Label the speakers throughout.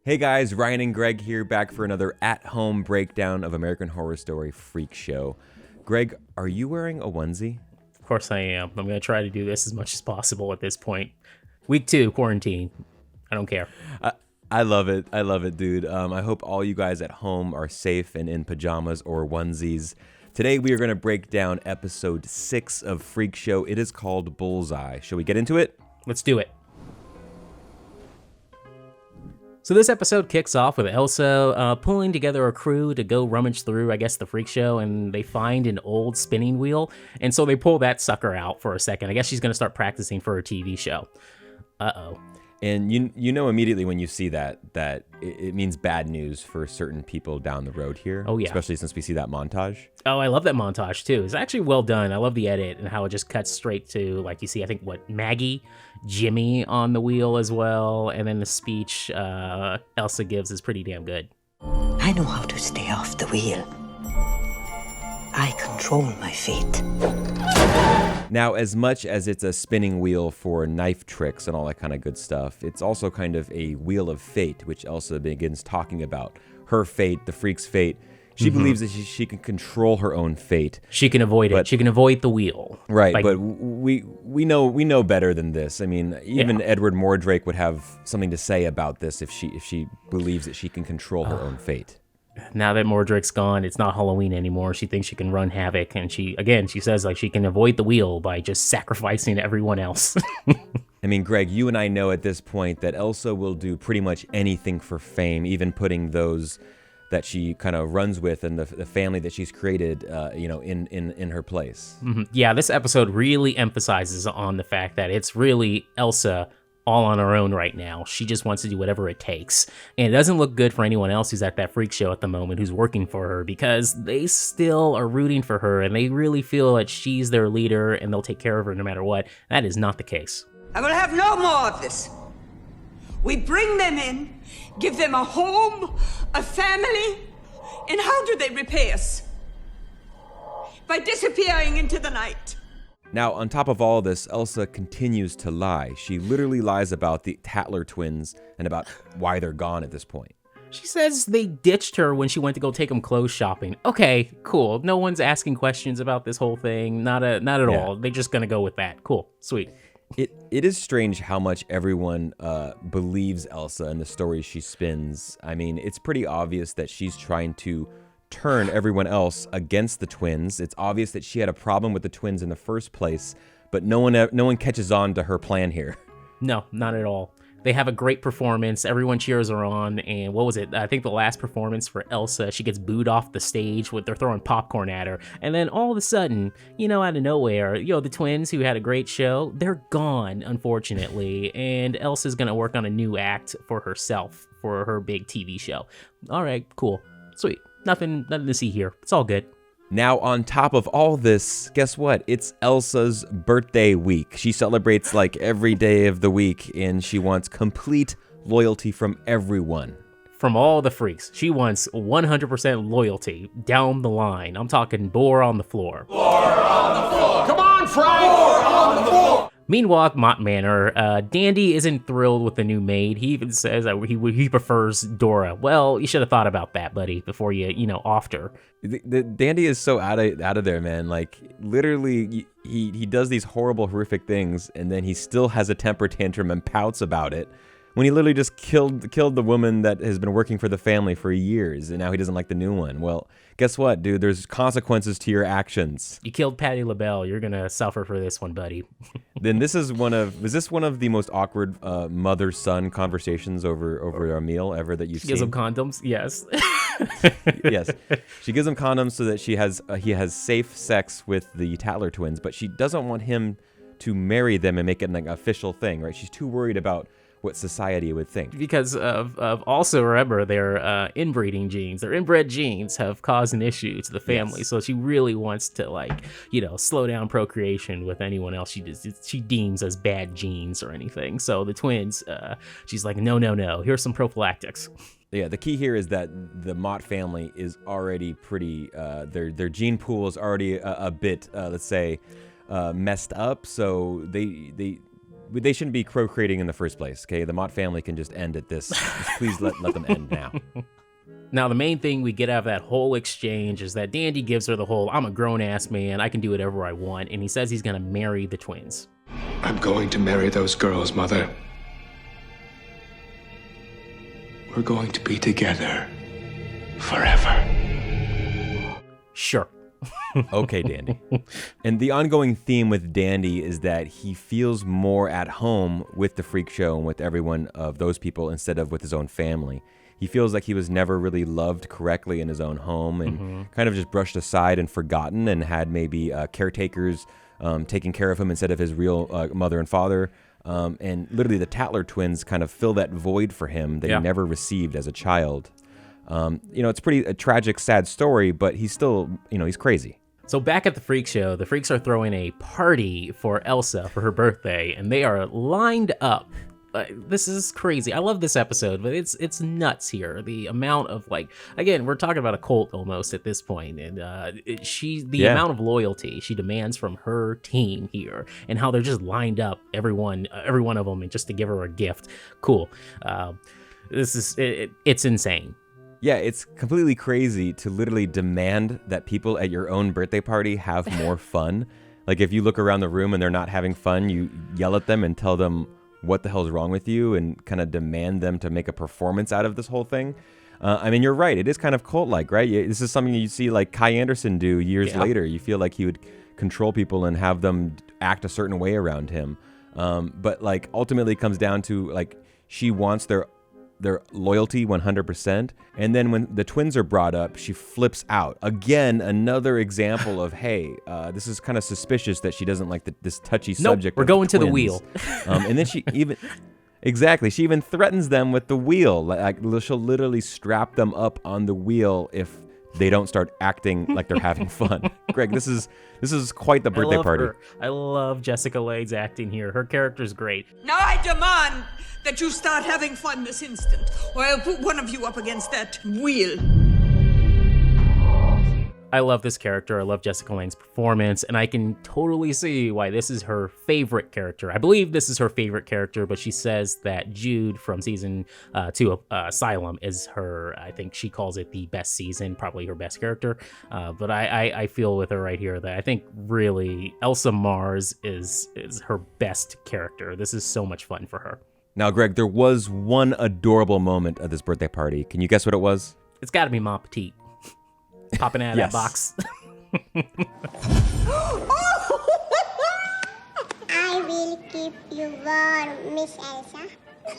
Speaker 1: Hey guys, Ryan and Greg here, back for another at-home breakdown of American Horror Story Freak Show. Greg, are you wearing a onesie?
Speaker 2: Of course I am. I'm going to try to do this as much as possible at this point. Week 2, quarantine. I don't care.
Speaker 1: I love it. I love it, dude. I hope all you guys at home are safe and in pajamas or onesies. Today we are going to break down episode 6 of Freak Show. It is called Bullseye. Shall we get into it?
Speaker 2: Let's do it. So this episode kicks off with Elsa pulling together a crew to go rummage through, I guess, the freak show, and they find an old spinning wheel, and so they pull that sucker out for a second. I guess she's going to start practicing for her TV show. Uh-oh.
Speaker 1: And you know immediately when you see that it means bad news for certain people down the road here.
Speaker 2: Oh, yeah.
Speaker 1: Especially since we see that montage.
Speaker 2: Oh, I love that montage, too. It's actually well done. I love the edit and how it just cuts straight to, like, you see, I think, Maggie, Jimmy on the wheel as well, and then the speech Elsa gives is pretty damn good.
Speaker 3: I know how to stay off the wheel. I control my fate.
Speaker 1: Now, as much as it's a spinning wheel for knife tricks and all that kind of good stuff, it's also kind of a wheel of fate, which Elsa begins talking about. Her fate, the freak's fate. She believes that she can control her own fate.
Speaker 2: She can avoid it. She can avoid the wheel.
Speaker 1: Right, but we know better than this. I mean, even Edward Mordrake would have something to say about this if she believes that she can control her own fate.
Speaker 2: Now that Mordrake's gone, it's not Halloween anymore. She thinks she can run havoc, and she says like she can avoid the wheel by just sacrificing everyone else.
Speaker 1: I mean, Greg, you and I know at this point that Elsa will do pretty much anything for fame, even putting those that she kind of runs with and the family that she's created, in her place.
Speaker 2: Mm-hmm. Yeah, this episode really emphasizes on the fact that it's really Elsa all on her own right now. She just wants to do whatever it takes. And it doesn't look good for anyone else who's at that freak show at the moment who's working for her, because they still are rooting for her and they really feel that she's their leader and they'll take care of her no matter what. That is not the case.
Speaker 4: I will have no more of this. We bring them in, give them a home, a family, and how do they repay us? By disappearing into the night.
Speaker 1: Now, on top of all this, Elsa continues to lie. She literally lies about the Tattler twins and about why they're gone at this point.
Speaker 2: She says they ditched her when she went to go take them clothes shopping. Okay, cool. No one's asking questions about this whole thing. Not at all. They're just gonna go with that. Cool. Sweet.
Speaker 1: It is strange how much everyone believes Elsa and the stories she spins. I mean, it's pretty obvious that she's trying to turn everyone else against the twins. It's obvious that she had a problem with the twins in the first place, but no one catches on to her plan here.
Speaker 2: No, not at all. They have a great performance. Everyone cheers her on. And what was it? I think the last performance for Elsa, she gets booed off the stage they're throwing popcorn at her. And then all of a sudden, out of nowhere, the twins who had a great show, they're gone, unfortunately. And Elsa's going to work on a new act for herself for her big TV show. All right, cool. Sweet. Nothing to see here. It's all good.
Speaker 1: Now, on top of all this, guess what? It's Elsa's birthday week. She celebrates like every day of the week, and she wants complete loyalty from everyone.
Speaker 2: From all the freaks. She wants 100% loyalty down the line. I'm talking bore on the floor.
Speaker 5: Bore on the floor! Come on, Frank! Bore on the floor!
Speaker 2: Meanwhile, at Mott Manor, Dandy isn't thrilled with the new maid. He even says that he prefers Dora. Well, you should have thought about that, buddy, before you offed her.
Speaker 1: The Dandy is so out of there, man. Like, literally, he does these horrible, horrific things, and then he still has a temper tantrum and pouts about it, when he literally just killed the woman that has been working for the family for years, and now he doesn't like the new one. Well, guess what, dude? There's consequences to your actions.
Speaker 2: You killed Patti LaBelle. You're gonna suffer for this one, buddy.
Speaker 1: Then was this one of the most awkward mother-son conversations over a meal ever that you've seen?
Speaker 2: She gives him condoms? Yes.
Speaker 1: Yes. She gives him condoms so that he has safe sex with the Tattler twins, but she doesn't want him to marry them and make it like an official thing, right? She's too worried about what society would think.
Speaker 2: Because of also, remember, their inbreeding genes, their inbred genes have caused an issue to the family. Yes. So she really wants to, slow down procreation with anyone else she deems as bad genes or anything. So the twins, she's like, no, here's some prophylactics.
Speaker 1: Yeah, the key here is that the Mott family is already pretty, their gene pool is already a bit, let's say, messed up. So they shouldn't be procreating in the first place, okay? The Mott family can just end at this. Just please let them end now.
Speaker 2: Now, the main thing we get out of that whole exchange is that Dandy gives her the whole, I'm a grown-ass man, I can do whatever I want, and he says he's going to marry the twins.
Speaker 6: I'm going to marry those girls, Mother. We're going to be together forever.
Speaker 2: Sure.
Speaker 1: Okay, Dandy. And the ongoing theme with Dandy is that he feels more at home with the freak show and with everyone of those people instead of with his own family. He feels like he was never really loved correctly in his own home and kind of just brushed aside and forgotten and had maybe caretakers taking care of him instead of his real mother and father. And literally the Tattler twins kind of fill that void for him that he never received as a child. It's a tragic, sad story, but he's still, he's crazy.
Speaker 2: So back at the freak show, the freaks are throwing a party for Elsa for her birthday, and they are lined up. This is crazy. I love this episode, but it's nuts here. The amount of again, we're talking about a cult almost at this point, and amount of loyalty she demands from her team here, and how they're just lined up, every one of them, and just to give her a gift. Cool. This is it's insane.
Speaker 1: Yeah, it's completely crazy to literally demand that people at your own birthday party have more fun. Like if you look around the room and they're not having fun, you yell at them and tell them what the hell's wrong with you and kind of demand them to make a performance out of this whole thing. You're right. It is kind of cult-like, right? This is something you see like Kai Anderson do years later. You feel like he would control people and have them act a certain way around him. But ultimately it comes down to she wants their loyalty 100%, and then when the twins are brought up, she flips out. Again, another example of, hey, this is kind of suspicious that she doesn't like this touchy subject.
Speaker 2: We're going to the wheel.
Speaker 1: And then she even threatens them with the wheel. She'll literally strap them up on the wheel if they don't start acting like they're having fun. Greg, this is quite the birthday party.
Speaker 2: I love Jessica Lange's acting here. Her character's great.
Speaker 4: Now I demand that you start having fun this instant, or I'll put one of you up against that wheel.
Speaker 2: I love this character. I love Jessica Lange's performance, and I can totally see why this is her favorite character. I believe this is her favorite character, but she says that Jude from season 2 of Asylum is her, I think she calls it the best season, probably her best character. But I feel with her right here that I think really Elsa Mars is her best character. This is so much fun for her.
Speaker 1: Now, Greg, there was one adorable moment at this birthday party. Can you guess what it was?
Speaker 2: It's got to be Ma Petite. Popping out of that box.
Speaker 7: I will keep you warm, Miss Elsa.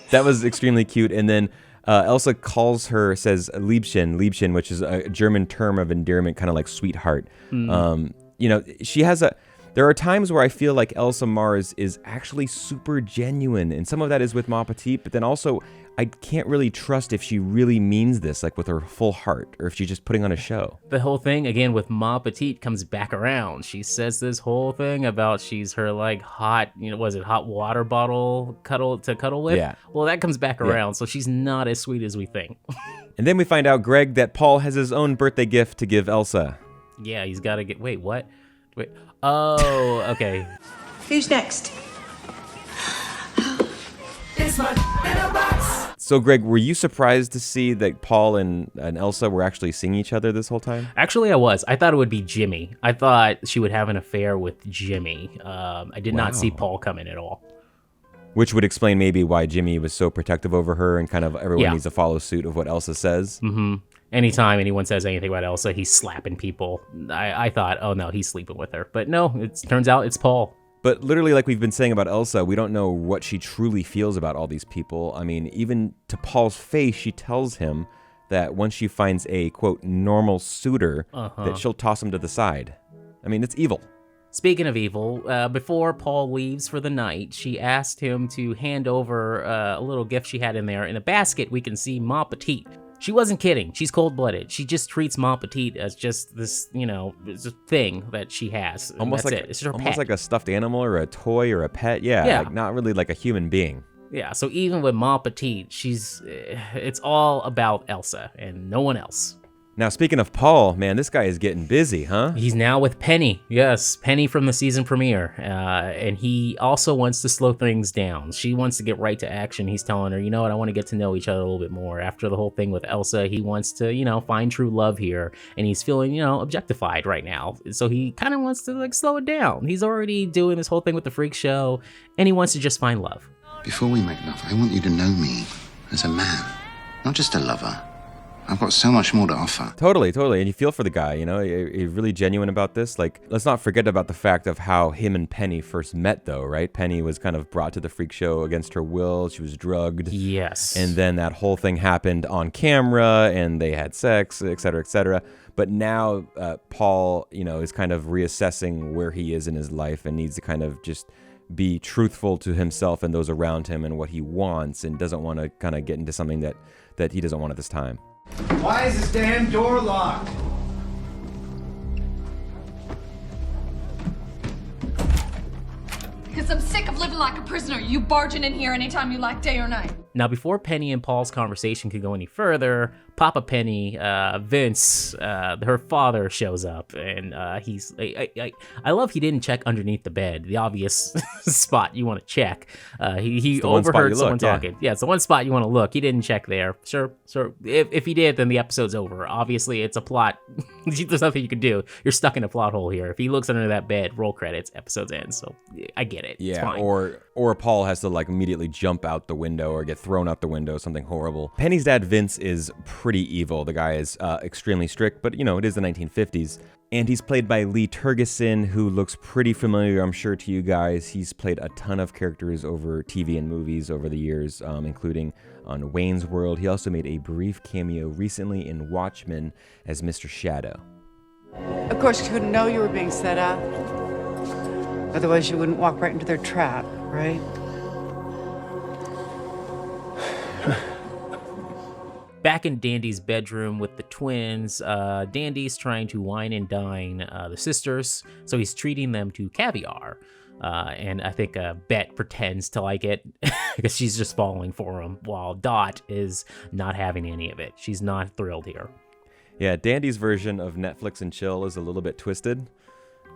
Speaker 1: That was extremely cute. And then Elsa says Liebchen, which is a German term of endearment, kind of like sweetheart. She has there are times where I feel like Elsa Mars is actually super genuine, and some of that is with Ma Petite, but then also I can't really trust if she really means this, with her full heart, or if she's just putting on a show.
Speaker 2: The whole thing, again, with Ma Petite comes back around. She says this whole thing about she's her, hot, hot water bottle to cuddle with?
Speaker 1: Yeah.
Speaker 2: Well, that comes back around, so she's not as sweet as we think.
Speaker 1: And then we find out, Greg, that Paul has his own birthday gift to give Elsa.
Speaker 2: Yeah, he's got to get... Wait, what? Wait. Oh, okay.
Speaker 4: Who's next?
Speaker 1: So, Greg, were you surprised to see that Paul and Elsa were actually seeing each other this whole time?
Speaker 2: Actually, I was. I thought it would be Jimmy. I thought she would have an affair with Jimmy. I did not see Paul coming at all.
Speaker 1: Which would explain maybe why Jimmy was so protective over her and kind of everyone needs to follow suit of what Elsa says.
Speaker 2: Mm-hmm. Anytime anyone says anything about Elsa, he's slapping people. I thought, oh no, he's sleeping with her. But no, it turns out it's Paul.
Speaker 1: But literally, like we've been saying about Elsa, we don't know what she truly feels about all these people. I mean, even to Paul's face, she tells him that once she finds a, quote, normal suitor, that she'll toss him to the side. I mean, it's evil.
Speaker 2: Speaking of evil, before Paul leaves for the night, she asked him to hand over a little gift she had in there. In a basket, we can see Ma Petite. She wasn't kidding. She's cold-blooded. She just treats Ma Petite as just this, it's a thing that she has.
Speaker 1: Almost
Speaker 2: that's
Speaker 1: like
Speaker 2: it. It's her
Speaker 1: almost
Speaker 2: pet.
Speaker 1: like a stuffed animal or a toy or a pet. Yeah. Not really like a human being.
Speaker 2: Yeah, so even with Ma Petite, it's all about Elsa and no one else.
Speaker 1: Now, speaking of Paul, man, this guy is getting busy, huh?
Speaker 2: He's now with Penny. Yes, Penny from the season premiere. And he also wants to slow things down. She wants to get right to action. He's telling her, you know what, I want to get to know each other a little bit more. After the whole thing with Elsa, he wants to, find true love here. And he's feeling, objectified right now. So he kind of wants to, slow it down. He's already doing this whole thing with the freak show, and he wants to just find love.
Speaker 8: Before we make love, I want you to know me as a man, not just a lover. I've got so much more to offer.
Speaker 1: Totally. And you feel for the guy, he's really genuine about this. Like, let's not forget about the fact of how him and Penny first met, though, right? Penny was kind of brought to the freak show against her will. She was drugged.
Speaker 2: Yes.
Speaker 1: And then that whole thing happened on camera, and they had sex, et cetera, et cetera. But now Paul, is kind of reassessing where he is in his life and needs to kind of just be truthful to himself and those around him and what he wants, and doesn't want to kind of get into something that he doesn't want at this time.
Speaker 5: Why is this damn door locked?
Speaker 9: Because I'm sick of living like a prisoner. You barging in here anytime you like, day or night.
Speaker 2: Now, before Penny and Paul's conversation could go any further, Papa Penny, Vince, her father, shows up, and he's. I love he didn't check underneath the bed, the obvious spot you want to check. He overheard someone talking. Yeah, it's the one spot you want to look. He didn't check there. Sure. If he did, then the episode's over. Obviously, it's a plot. There's nothing you can do. You're stuck in a plot hole here. If he looks under that bed, roll credits, episode's end. So I get it.
Speaker 1: Yeah,
Speaker 2: it's fine.
Speaker 1: or Paul has to immediately jump out the window or get thrown out the window, something horrible. Penny's dad, Vince, is pretty evil. The guy is extremely strict, but it is the 1950s. And he's played by Lee Tergesen, who looks pretty familiar, I'm sure, to you guys. He's played a ton of characters over TV and movies over the years, including on Wayne's World. He also made a brief cameo recently in Watchmen as Mr. Shadow.
Speaker 10: Of course, you couldn't know you were being set up. Otherwise, you wouldn't walk right into their trap, right?
Speaker 2: Back in Dandy's bedroom with the twins, Dandy's trying to wine and dine the sisters, so he's treating them to caviar. And I think Bet pretends to like it because she's just falling for him, while Dot is not having any of it. She's not thrilled here.
Speaker 1: Yeah, Dandy's version of Netflix and chill is a little bit twisted.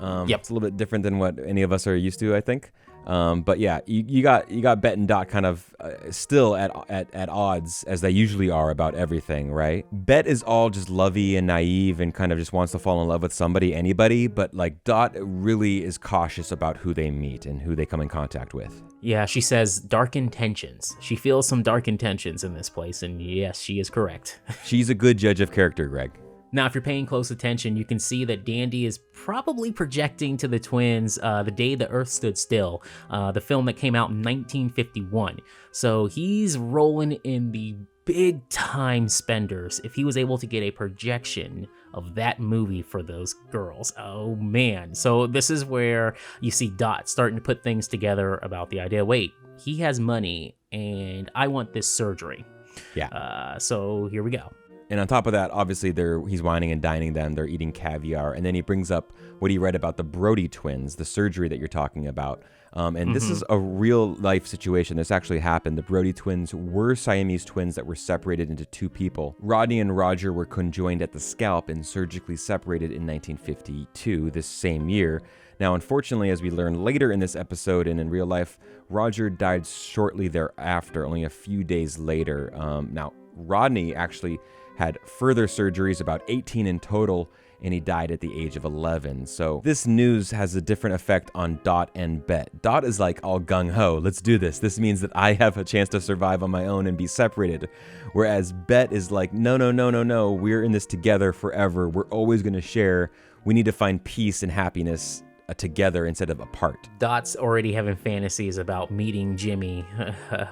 Speaker 2: Yep.
Speaker 1: It's a little bit different than what any of us are used to, I think. But yeah, you got Bette and Dot kind of still at odds, as they usually are, about everything, right? Bette is all just lovey and naive and kind of just wants to fall in love with anybody, but Dot really is cautious about who they meet and who they come in contact with.
Speaker 2: Yeah, she says dark intentions. She feels some dark intentions in this place, and yes, she is correct.
Speaker 1: She's a good judge of character, Greg.
Speaker 2: Now, if you're paying close attention, you can see that Dandy is probably projecting to the twins The Day the Earth Stood Still, the film that came out in 1951. So he's rolling in the big time spenders if he was able to get a projection of that movie for those girls. Oh man. So this is where you see Dot starting to put things together about the idea, wait, he has money and I want this surgery.
Speaker 1: Yeah.
Speaker 2: So here we go.
Speaker 1: And on top of that, obviously, he's whining and dining them. They're eating caviar. And then he brings up what he read about the Brody twins, the surgery that you're talking about. And this is a real-life situation. This actually happened. The Brody twins were Siamese twins that were separated into two people. Rodney and Roger were conjoined at the scalp and surgically separated in 1952, this same year. Now, unfortunately, as we learn later in this episode and in real life, Roger died shortly thereafter, only a few days later. Now, Rodney actually had further surgeries, about 18 in total, and he died at the age of 11. So this news has a different effect on Dot and Bet. Dot is all gung-ho, let's do this. This means that I have a chance to survive on my own and be separated. Whereas Bet is no, we're in this together forever. We're always going to share. We need to find peace and happiness together instead of apart.
Speaker 2: Dot's already having fantasies about meeting Jimmy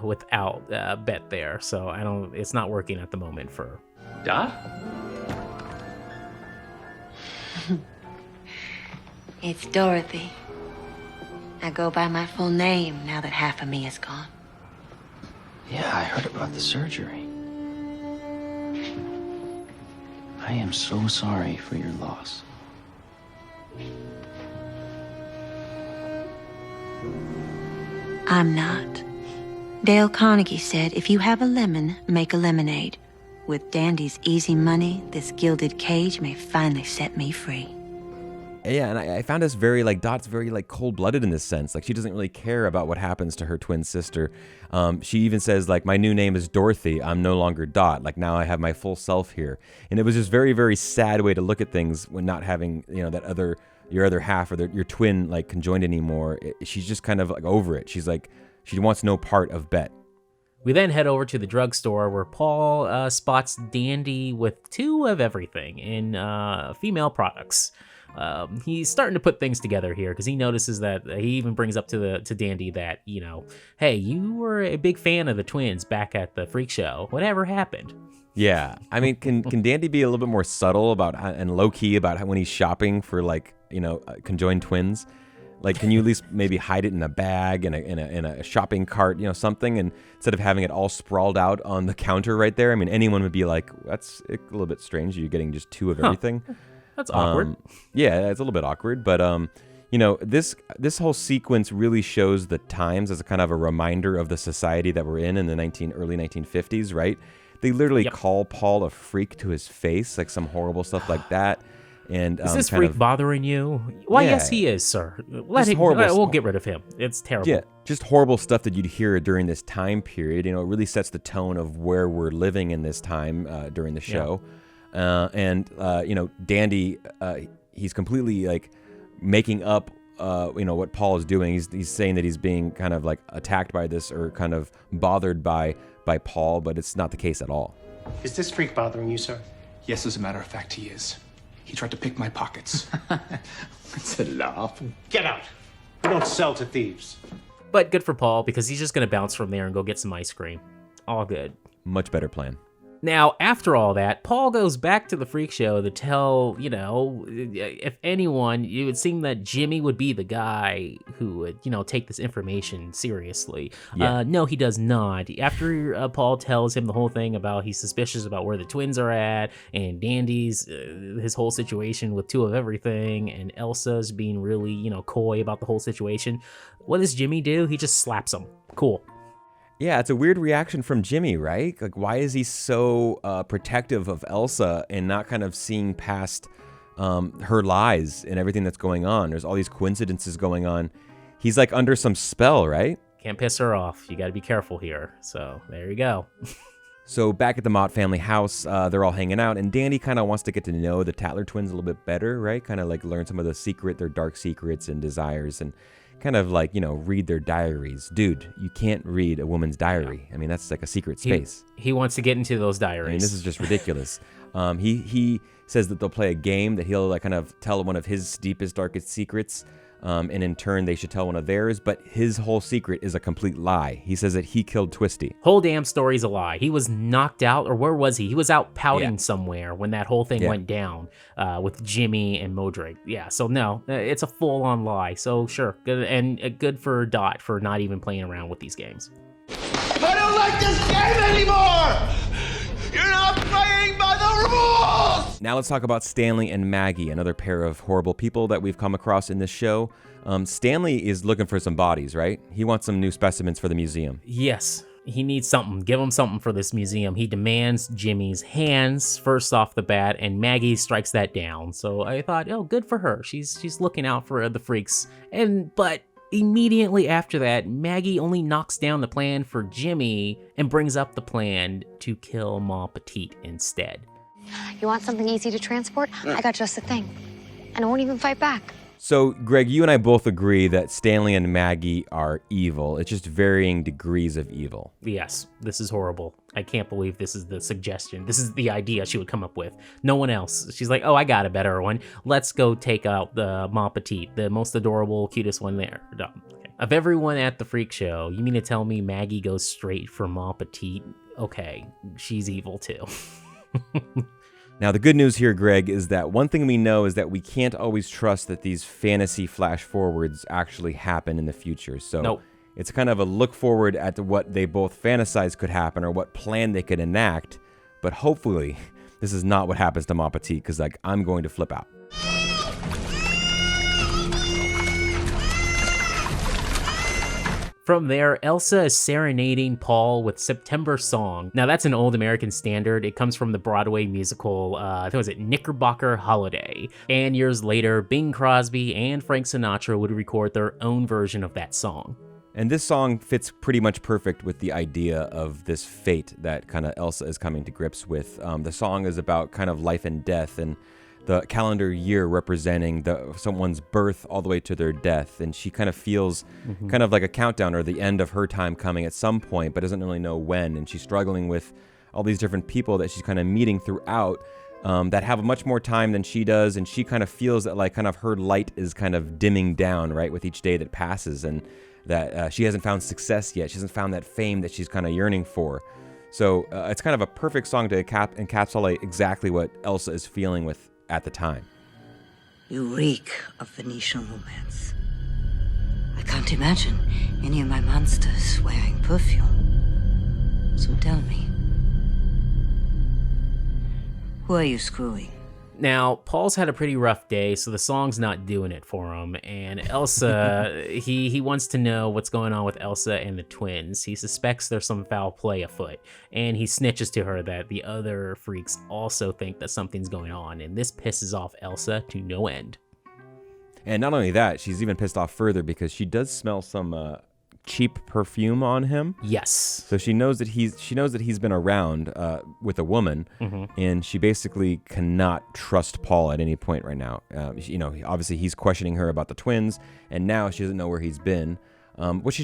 Speaker 2: without Bet there. So it's not working at the moment for
Speaker 11: Dot?
Speaker 3: It's Dorothy. I go by my full name now that half of me is gone.
Speaker 11: Yeah, I heard about the surgery. I am so sorry for your loss.
Speaker 3: I'm not. Dale Carnegie said, if you have a lemon, make a lemonade. With Dandy's easy money, this gilded cage may finally set me free.
Speaker 1: Yeah, and I found this very, like, Dot's very, like, cold-blooded in this sense. Like, she doesn't really care about what happens to her twin sister. She even says, like, my new name is Dorothy. I'm no longer Dot. Like, now I have my full self here. And it was just very, very sad way to look at things when not having, you know, your other half or your twin, like, conjoined anymore. She's just kind of, like, over it. She's like, she wants no part of Bette.
Speaker 2: We then head over to the drugstore where Paul spots Dandy with two of everything in female products. He's starting to put things together here because he notices that he even brings up to Dandy that, you know, hey, you were a big fan of the twins back at the freak show. Whatever happened?
Speaker 1: Yeah, I mean, can Dandy be a little bit more subtle about and low key about when he's shopping for, like, you know, conjoined twins? Like, can you at least maybe hide it in a bag, in a shopping cart, you know, something, and instead of having it all sprawled out on the counter right there? I mean, anyone would be like, that's a little bit strange. You're getting just two of everything.
Speaker 2: That's awkward.
Speaker 1: Yeah, it's a little bit awkward, but you know, this whole sequence really shows the times as a kind of a reminder of the society that we're in the early 1950s, right? They literally call Paul a freak to his face, like some horrible stuff like that. And
Speaker 2: is this freak bothering you? Why,
Speaker 1: yeah,
Speaker 2: yes, he is, sir. We'll get rid of him. It's terrible.
Speaker 1: Yeah, just horrible stuff that you'd hear during this time period. You know, it really sets the tone of where we're living in this time during the show. Yeah. You know, Dandy, he's completely, like, making up, you know, what Paul is doing. He's saying that he's being kind of, like, attacked by this or kind of bothered by Paul, but it's not the case at all.
Speaker 5: Is this freak bothering you, sir?
Speaker 6: Yes, as a matter of fact, he is. He tried to pick my pockets. It's a laugh.
Speaker 5: Get out. We don't sell to thieves.
Speaker 2: But good for Paul because he's just going to bounce from there and go get some ice cream. All good.
Speaker 1: Much better plan.
Speaker 2: Now, after all that, Paul goes back to the freak show to tell, you know, if anyone, it would seem that Jimmy would be the guy who would, you know, take this information seriously.
Speaker 1: Yeah.
Speaker 2: No, he does not. After Paul tells him the whole thing about he's suspicious about where the twins are at, and Dandy's, his whole situation with two of everything, and Elsa's being really, you know, coy about the whole situation, what does Jimmy do? He just slaps him. Cool.
Speaker 1: Yeah, it's a weird reaction from Jimmy, right? Like, why is he so protective of Elsa and not kind of seeing past her lies and everything that's going on? There's all these coincidences going on. He's like under some spell, right?
Speaker 2: Can't piss her off. You got to be careful here. So there you go.
Speaker 1: So back at the Mott family house, they're all hanging out, and Dandy kind of wants to get to know the Tattler twins a little bit better, right? Kind of like learn some of their dark secrets and desires, and kind of like, you know, read their diaries. Dude, you can't read a woman's diary. I mean, that's like a secret space.
Speaker 2: He wants to get into those diaries.
Speaker 1: I mean, this is just ridiculous. He says that they'll play a game that he'll, like, kind of tell one of his deepest, darkest secrets, and in turn they should tell one of theirs, but his whole secret is a complete lie. He says that he killed Twisty.
Speaker 2: Whole damn story's a lie. He was knocked out, or where was he? He was out pouting somewhere when that whole thing went down with Jimmy and Modric. Yeah, so no, it's a full-on lie. So sure, good, and good for Dot for not even playing around with these games.
Speaker 5: I don't like this game anymore! You're not playing by the rules!
Speaker 1: Now let's talk about Stanley and Maggie, another pair of horrible people that we've come across in this show. Stanley is looking for some bodies, right? He wants some new specimens for the museum.
Speaker 2: Yes, he needs something. Give him something for this museum. He demands Jimmy's hands first off the bat, and Maggie strikes that down. So I thought, oh, good for her. She's looking out for the freaks. But immediately after that, Maggie only knocks down the plan for Jimmy and brings up the plan to kill Ma Petite instead.
Speaker 12: You want something easy to transport? I got just the thing. And I won't even fight back.
Speaker 1: So, Greg, you and I both agree that Stanley and Maggie are evil. It's just varying degrees of evil.
Speaker 2: Yes, this is horrible. I can't believe this is the suggestion. This is the idea she would come up with. No one else. She's like, oh, I got a better one. Let's go take out the Ma Petite, the most adorable, cutest one there. Okay. Of everyone at the freak show, you mean to tell me Maggie goes straight for Ma Petite? Okay, she's evil too.
Speaker 1: Now, the good news here, Greg, is that one thing we know is that we can't always trust that these fantasy flash forwards actually happen in the future. So it's kind of a look forward at what they both fantasize could happen or what plan they could enact. But hopefully, this is not what happens to Ma Petite, because, like, I'm going to flip out.
Speaker 2: From there, Elsa is serenading Paul with September Song. Now, that's an old American standard. It comes from the Broadway musical, I think it was Knickerbocker Holiday. And years later, Bing Crosby and Frank Sinatra would record their own version of that song.
Speaker 1: And this song fits pretty much perfect with the idea of this fate that kind of Elsa is coming to grips with. The song is about kind of life and death, and the calendar year representing someone's birth all the way to their death. And she kind of feels kind of like a countdown or the end of her time coming at some point, but doesn't really know when. And she's struggling with all these different people that she's kind of meeting throughout that have much more time than she does. And she kind of feels that like kind of her light is kind of dimming down, right, with each day that passes, and that she hasn't found success yet. She hasn't found that fame that she's kind of yearning for. So it's kind of a perfect song to encapsulate exactly what Elsa is feeling with at the time.
Speaker 3: You reek of Venetian romance. I can't imagine any of my monsters wearing perfume. So tell me, who are you screwing?
Speaker 2: Now, Paul's had a pretty rough day, so the song's not doing it for him. And Elsa, he wants to know what's going on with Elsa and the twins. He suspects there's some foul play afoot, and he snitches to her that the other freaks also think that something's going on, and this pisses off Elsa to no end.
Speaker 1: And not only that, she's even pissed off further because she does smell some cheap perfume on him.
Speaker 2: Yes.
Speaker 1: So she knows that he's been around with a woman, and she basically cannot trust Paul at any point right now. Obviously he's questioning her about the twins, and now she doesn't know where he's been. What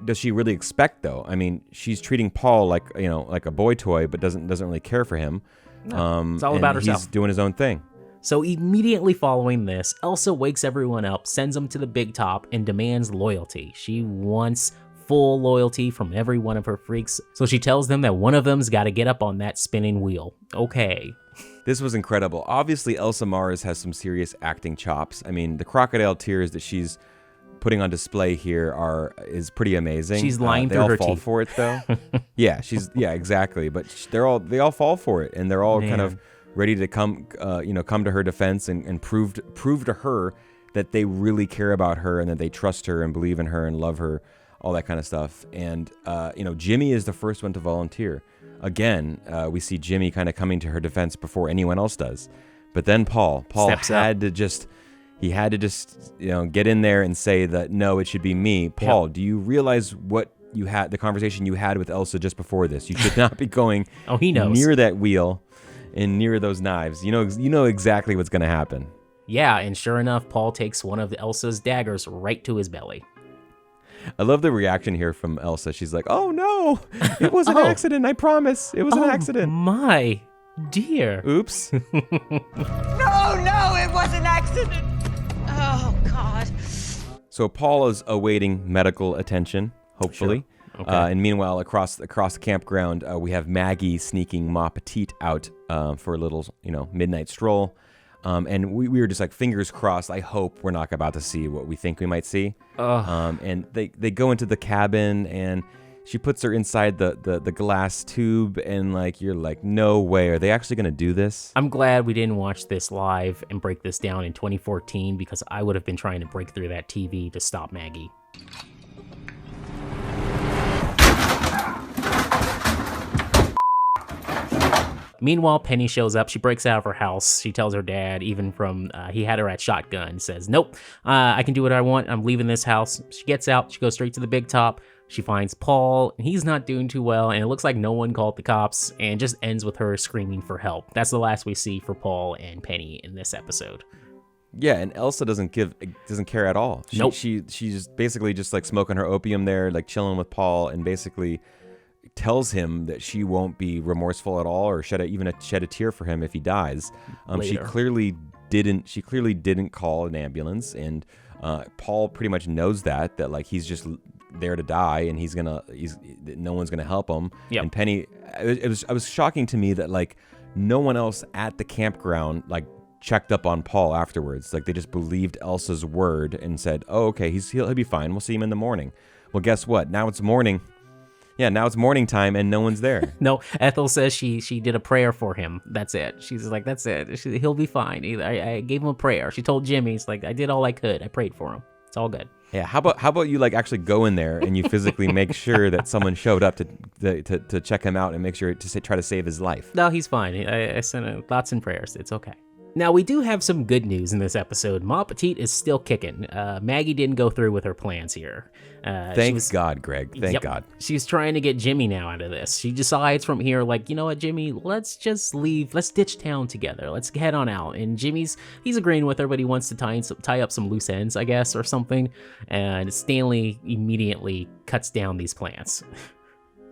Speaker 1: does she really expect though? I mean, she's treating Paul like a boy toy, but doesn't really care for him.
Speaker 2: No, it's all about herself.
Speaker 1: He's doing his own thing.
Speaker 2: So immediately following this, Elsa wakes everyone up, sends them to the big top, and demands loyalty. She wants full loyalty from every one of her freaks, so she tells them that one of them's got to get up on that spinning wheel. Okay.
Speaker 1: This was incredible. Obviously, Elsa Mars has some serious acting chops. I mean, the crocodile tears that she's putting on display here is pretty amazing.
Speaker 2: She's lying through her teeth.
Speaker 1: They all fall for it, though. Yeah, exactly. But they all fall for it, and they're all kind of ready to come to her defense and prove to her that they really care about her and that they trust her and believe in her and love her, all that kind of stuff. And Jimmy is the first one to volunteer. Again, we see Jimmy kind of coming to her defense before anyone else does. But then Paul had to just get in there and say that no, it should be me. Paul, do you realize what the conversation you had with Elsa just before this? You should not be going
Speaker 2: he knows.
Speaker 1: Near that wheel and near those knives. You know exactly what's going to happen.
Speaker 2: Yeah, and sure enough, Paul takes one of Elsa's daggers right to his belly.
Speaker 1: I love the reaction here from Elsa. She's like, "Oh no, it was an accident. I promise, it was an accident."
Speaker 2: My dear.
Speaker 1: Oops.
Speaker 4: No, it was an accident. Oh God.
Speaker 1: So Paul is awaiting medical attention, hopefully.
Speaker 2: Sure. Okay.
Speaker 1: And meanwhile, across the campground, we have Maggie sneaking Ma Petite out for a little, midnight stroll. And we were just like, fingers crossed, I hope we're not about to see what we think we might see. And they go into the cabin, and she puts her inside the glass tube, and you're like, no way, are they actually going to do this?
Speaker 2: I'm glad we didn't watch this live and break this down in 2014, because I would have been trying to break through that TV to stop Maggie. Meanwhile, Penny shows up. She breaks out of her house. She tells her dad, even from, he had her at shotgun, says, nope, I can do what I want. I'm leaving this house. She gets out. She goes straight to the big top. She finds Paul, and he's not doing too well, and it looks like no one called the cops, and just ends with her screaming for help. That's the last we see for Paul and Penny in this episode.
Speaker 1: Yeah, and Elsa doesn't care at all.
Speaker 2: Nope.
Speaker 1: She's basically just smoking her opium there, chilling with Paul, and basically tells him that she won't be remorseful at all or shed a tear for him if he dies. She clearly didn't call an ambulance, and Paul pretty much knows that he's just there to die, and no one's gonna help him.
Speaker 2: Yep.
Speaker 1: And Penny, it was shocking to me that no one else at the campground checked up on Paul afterwards. They just believed Elsa's word and said, oh, okay, he'll be fine, we'll see him in the morning. Well, guess what? Now it's morning. Yeah, now it's morning time and no one's there.
Speaker 2: No, Ethel says she did a prayer for him. That's it. She's like, that's it. He'll be fine. I gave him a prayer. She told Jimmy, I did all I could. I prayed for him. It's all good.
Speaker 1: Yeah, how about you like actually go in there and you physically make sure that someone showed up to check him out and make sure to try to save his life.
Speaker 2: No, he's fine. I sent thoughts and prayers. It's okay. Now, we do have some good news in this episode. Ma Petite is still kicking. Maggie didn't go through with her plans here.
Speaker 1: Thank God, Greg. Thank God.
Speaker 2: She's trying to get Jimmy now out of this. She decides from here, like, you know what, Jimmy, let's just leave. Let's ditch town together. Let's head on out. And he's agreeing with her, but he wants to tie up some loose ends, I guess, or something. And Stanley immediately cuts down these plans.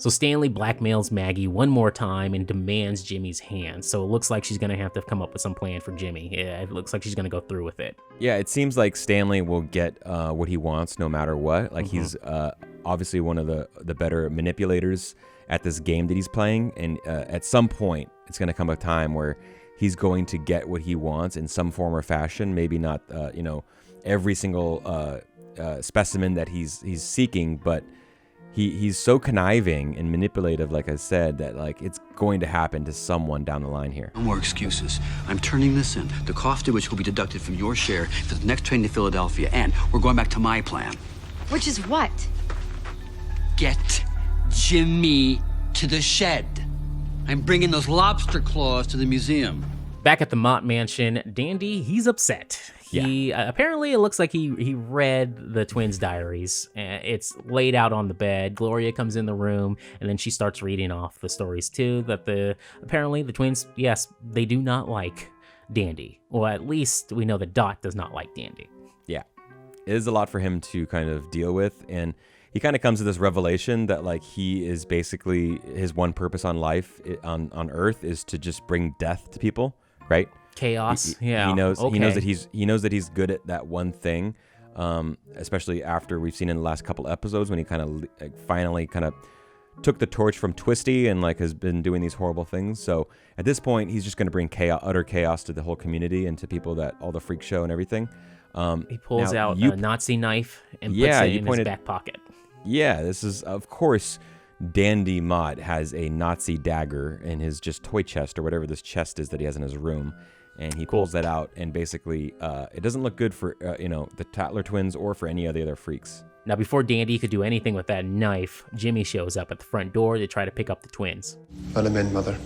Speaker 2: So Stanley blackmails Maggie one more time and demands Jimmy's hand. So it looks like she's going to have to come up with some plan for Jimmy. Yeah, it looks like she's going to go through with it.
Speaker 1: Yeah, it seems like Stanley will get what he wants no matter what. Like he's obviously one of the better manipulators at this game that he's playing. And at some point, it's going to come a time where he's going to get what he wants in some form or fashion. Maybe not, every single specimen that he's seeking, but he's so conniving and manipulative, like I said, that like it's going to happen to someone down the line here.
Speaker 11: No more excuses. I'm turning this in, the cost of which will be deducted from your share for the next train to Philadelphia, and we're going back to my plan.
Speaker 12: Which is what?
Speaker 11: Get Jimmy to the shed. I'm bringing those lobster claws to the museum.
Speaker 2: Back at the Mott mansion, Dandy, he's upset. He apparently it looks like he read the twins' diaries. It's laid out on the bed. Gloria comes in the room and then she starts reading off the stories too. That apparently the twins, yes, they do not like Dandy. Well, at least we know that Dot does not like Dandy.
Speaker 1: Yeah, it is a lot for him to kind of deal with, and he kind of comes to this revelation that like he is basically his one purpose on life on Earth is to just bring death to people, right?
Speaker 2: Chaos.
Speaker 1: He knows that he's good at that one thing, especially after we've seen in the last couple episodes when he kind of finally kind of took the torch from Twisty and like has been doing these horrible things. So at this point, he's just going to bring utter chaos to the whole community and to people that all the freak show and everything.
Speaker 2: He pulls out a Nazi knife and puts it in his back pocket.
Speaker 1: Yeah, this is of course. Dandy Mott has a Nazi dagger in his just toy chest or whatever this chest is that he has in his room. And he pulls that out, and basically, it doesn't look good for, the Tattler twins or for any of the other freaks.
Speaker 2: Now, before Dandy could do anything with that knife, Jimmy shows up at the front door to try to pick up the twins.
Speaker 13: Let him in, Mother.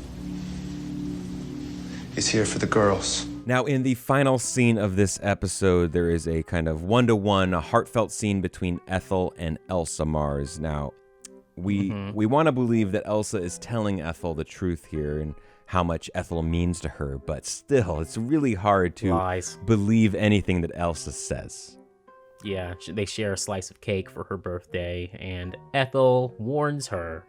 Speaker 13: He's here for the girls.
Speaker 1: Now, in the final scene of this episode, there is a kind of one-to-one, a heartfelt scene between Ethel and Elsa Mars. Now, we want to believe that Elsa is telling Ethel the truth here, and how much Ethel means to her, but still, it's really hard to believe anything that Elsa says.
Speaker 2: Yeah, they share a slice of cake for her birthday, and Ethel warns her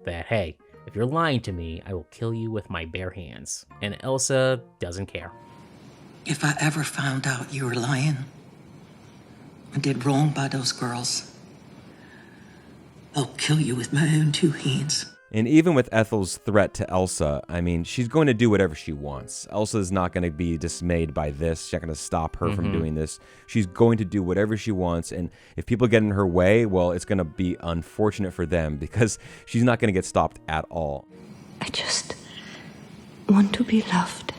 Speaker 2: that, hey, if you're lying to me, I will kill you with my bare hands. And Elsa doesn't care.
Speaker 3: If I ever found out you were lying and did wrong by those girls, I'll kill you with my own two hands.
Speaker 1: And even with Ethel's threat to Elsa, I mean, she's going to do whatever she wants. Elsa's not going to be dismayed by this. She's not going to stop her from doing this. She's going to do whatever she wants. And if people get in her way, well, it's going to be unfortunate for them because she's not going to get stopped at all.
Speaker 3: I just want to be loved.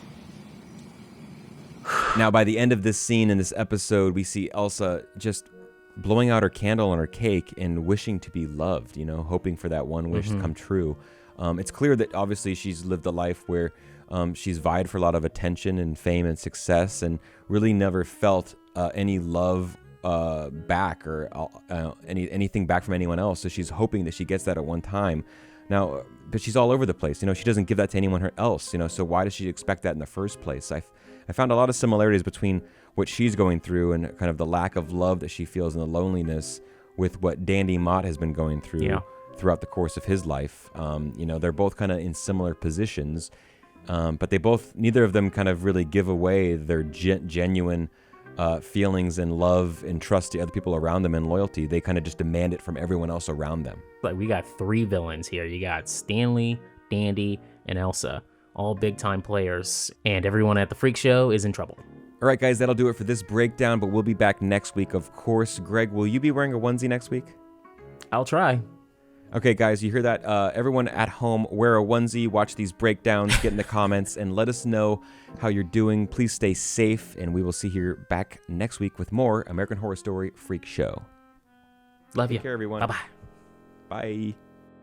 Speaker 1: Now, by the end of this scene in this episode, we see Elsa just blowing out her candle on her cake and wishing to be loved, hoping for that one wish to come true. It's clear that obviously she's lived a life where she's vied for a lot of attention and fame and success and really never felt any love back or anything back from anyone else. So she's hoping that she gets that at one time. Now, but she's all over the place. She doesn't give that to anyone else. So why does she expect that in the first place? I found a lot of similarities between what she's going through and kind of the lack of love that she feels and the loneliness with what Dandy Mott has been going through throughout the course of his life. They're both kind of in similar positions, but neither of them kind of really give away their genuine feelings and love and trust to other people around them and loyalty. They kind of just demand it from everyone else around them.
Speaker 2: Like we got three villains here. You got Stanley, Dandy, and Elsa. All big-time players, and everyone at the Freak Show is in trouble.
Speaker 1: All right, guys, that'll do it for this breakdown, but we'll be back next week, of course. Greg, will you be wearing a onesie next week?
Speaker 2: I'll try.
Speaker 1: Okay, guys, you hear that? Everyone at home, wear a onesie, watch these breakdowns, get in the comments, and let us know how you're doing. Please stay safe, and we will see you back next week with more American Horror Story Freak Show.
Speaker 2: Love you.
Speaker 1: Take care, everyone.
Speaker 2: Bye-bye.
Speaker 1: Bye.